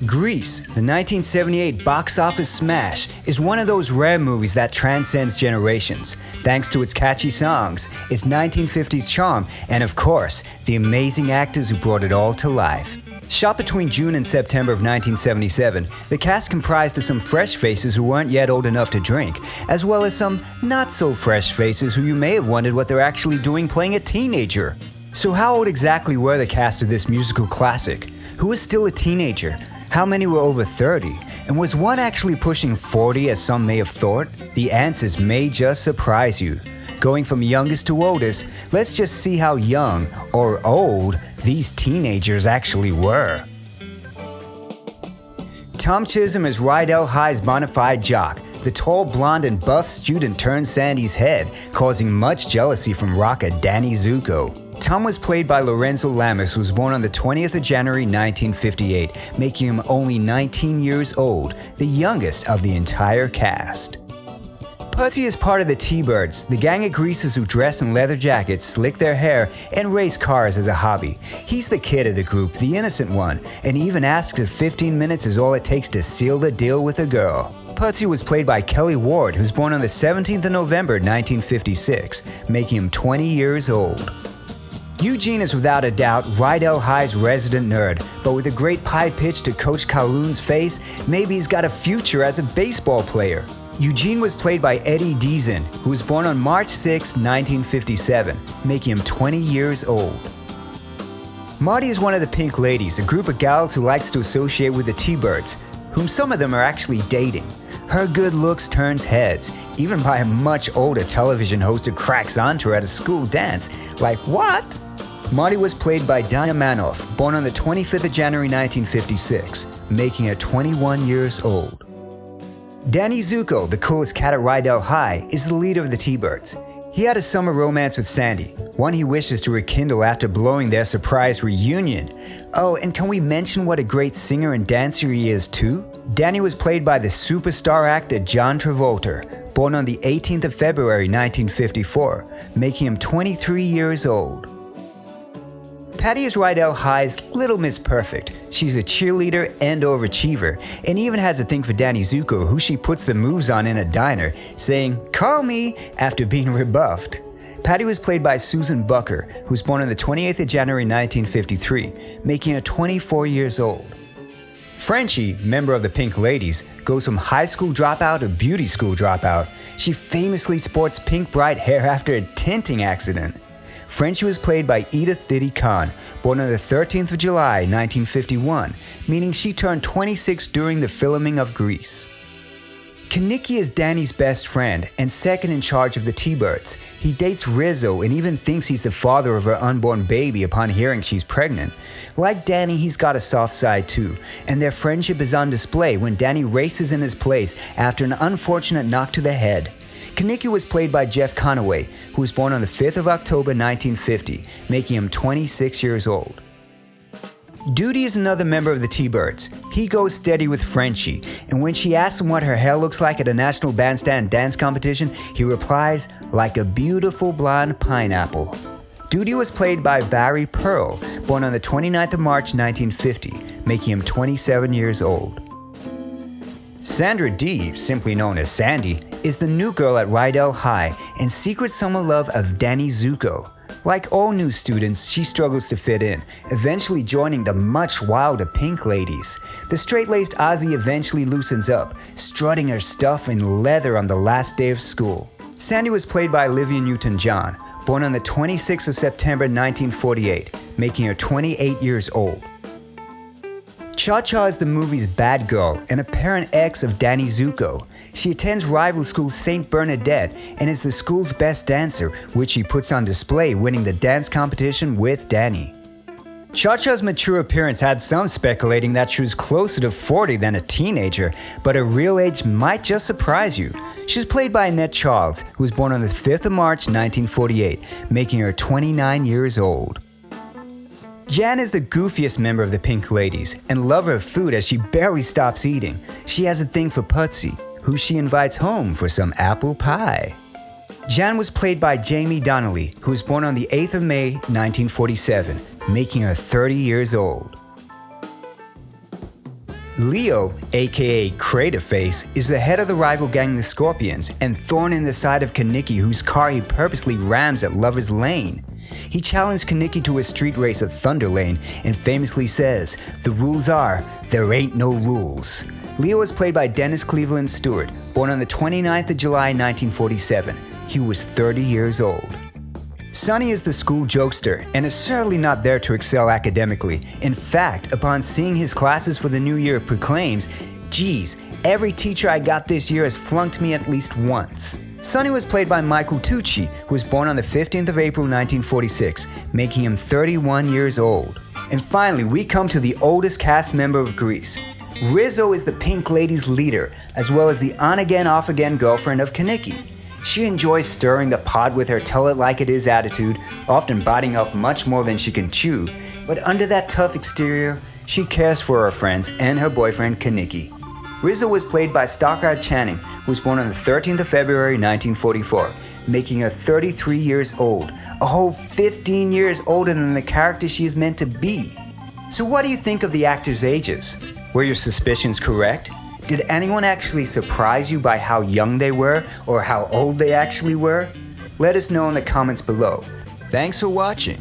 Grease, the 1978 box office smash, is one of those rare movies that transcends generations, thanks to its catchy songs, its 1950s charm, and of course, the amazing actors who brought it all to life. Shot between June and September of 1977, the cast comprised of some fresh faces who weren't yet old enough to drink, as well as some not-so-fresh faces who you may have wondered what they're actually doing playing a teenager. So how old exactly were the cast of this musical classic? Who was still a teenager? How many were over 30? And was one actually pushing 40 as some may have thought? The answers may just surprise you. Going from youngest to oldest, let's just see how young, or old, these teenagers actually were. Tom Chisholm is Rydell High's bona fide jock. The tall, blonde, and buff student turned Sandy's head, causing much jealousy from rocker Danny Zuko. Tom was played by LORENZO who was born on the 20th of January 1958, making him only 19 years old, the youngest of the entire cast. Pussy is part of the T-Birds, the gang of greasers who dress in leather jackets, slick their hair, and race cars as a hobby. He's the kid of the group, the innocent one, and even asks if 15 minutes is all it takes to seal the deal with a girl. Putsy was played by Kelly Ward, who's born on the 17th of November 1956, making him 20 years old. Eugene is without a doubt Rydell High's resident nerd, but with a great pie pitch to Coach Kowloon's face, maybe he's got a future as a baseball player. Eugene was played by Eddie DEEZEN, who was born on March 6, 1957, making him 20 years old. Marty is one of the Pink Ladies, a group of gals who likes to associate with the T-Birds, whom some of them are actually dating. Her good looks turns heads, even by a much older television host who cracks onto her at a school dance. Like, what? Marty was played by DINAH MANOFF, born on the 25th of January 1956, making her 21 years old. Danny Zuko, the coolest cat at Rydell High, is the leader of the T-Birds. He had a summer romance with Sandy, one he wishes to rekindle after blowing their surprise reunion. Oh, and can we mention what a great singer and dancer he is too? Danny was played by the superstar actor John Travolta, born on the 18th of February 1954, making him 23 years old. Patty is Rydell High's Little Miss Perfect. She's a cheerleader and overachiever, and even has a thing for Danny Zuko, who she puts the moves on in a diner, saying, "Call me," after being rebuffed. Patty was played by Susan Bucker, who was born on the 28th of January 1953, making her 24 years old. Frenchie, member of the Pink Ladies, goes from high school dropout to beauty school dropout. She famously sports pink bright hair after a tinting accident. Frenchie was played by EDITH Diddy CONN, born on the 13th of July 1951, meaning she turned 26 during the filming of Grease. Kaniki is Danny's best friend and second in charge of the T-Birds. He dates Rizzo and even thinks he's the father of her unborn baby upon hearing she's pregnant. Like Danny, he's got a soft side too, and their friendship is on display when Danny races in his place after an unfortunate knock to the head. Kaniki was played by Jeff Conaway, who was born on the 5th of October 1950, making him 26 years old. Duty is another member of the T-Birds. He goes steady with Frenchie, and when she asks him what her hair looks like at a national bandstand dance competition, he replies, "Like a beautiful blonde pineapple." Duty was played by Barry Pearl, born on the 29th of March 1950, making him 27 years old. Sandra Dee, simply known as Sandy, is the new girl at Rydell High and secret summer love of Danny Zuko. Like all new students, she struggles to fit in, eventually joining the much wilder Pink Ladies. The straight-laced Ozzy eventually loosens up, strutting her stuff in leather on the last day of school. Sandy was played by Olivia Newton-John, born on the 26th of September 1948, making her 28 years old. Cha-Cha is the movie's bad girl and apparent ex of Danny Zuko. She attends rival school St. Bernadette and is the school's best dancer, which she puts on display winning the dance competition with Danny. Cha-Cha's mature appearance had some speculating that she was closer to 40 than a teenager, but her real age might just surprise you. She's played by Annette Charles, who was born on the 5th of March 1948, making her 29 years old. Jan is the goofiest member of the Pink Ladies and lover of food as she barely stops eating. She has a thing for Putsy, who she invites home for some apple pie. Jan was played by Jamie Donnelly, who was born on the 8th of May 1947, making her 30 years old. Leo, aka Craterface, is the head of the rival gang the Scorpions and thorn in the side of Kaneki, whose car he purposely rams at Lover's Lane. He challenged Kaneki to a street race at Thunder Lane and famously says, "The rules are, there ain't no rules." Leo is played by Dennis Cleveland Stewart, born on the 29th of July 1947. He was 30 years old. Sonny is the school jokester and is certainly not there to excel academically. In fact, upon seeing his classes for the new year, proclaims, "Geez, every teacher I got this year has flunked me at least once." Sonny was played by Michael Tucci, who was born on the 15th of April 1946, making him 31 years old. And finally, we come to the oldest cast member of Grease. Rizzo is the Pink Ladies' leader, as well as the on-again, off-again girlfriend of Kaneki. She enjoys stirring the pot with her tell-it-like-it-is attitude, often biting off much more than she can chew, but under that tough exterior, she cares for her friends and her boyfriend Kaneki. Rizzo was played by Stockard Channing, who was born on the 13th of February 1944, making her 33 years old, a whole 15 years older than the character she is meant to be. So what do you think of the actors' ages? Were your suspicions correct? Did anyone actually surprise you by how young they were or how old they actually were? Let us know in the comments below. Thanks for watching.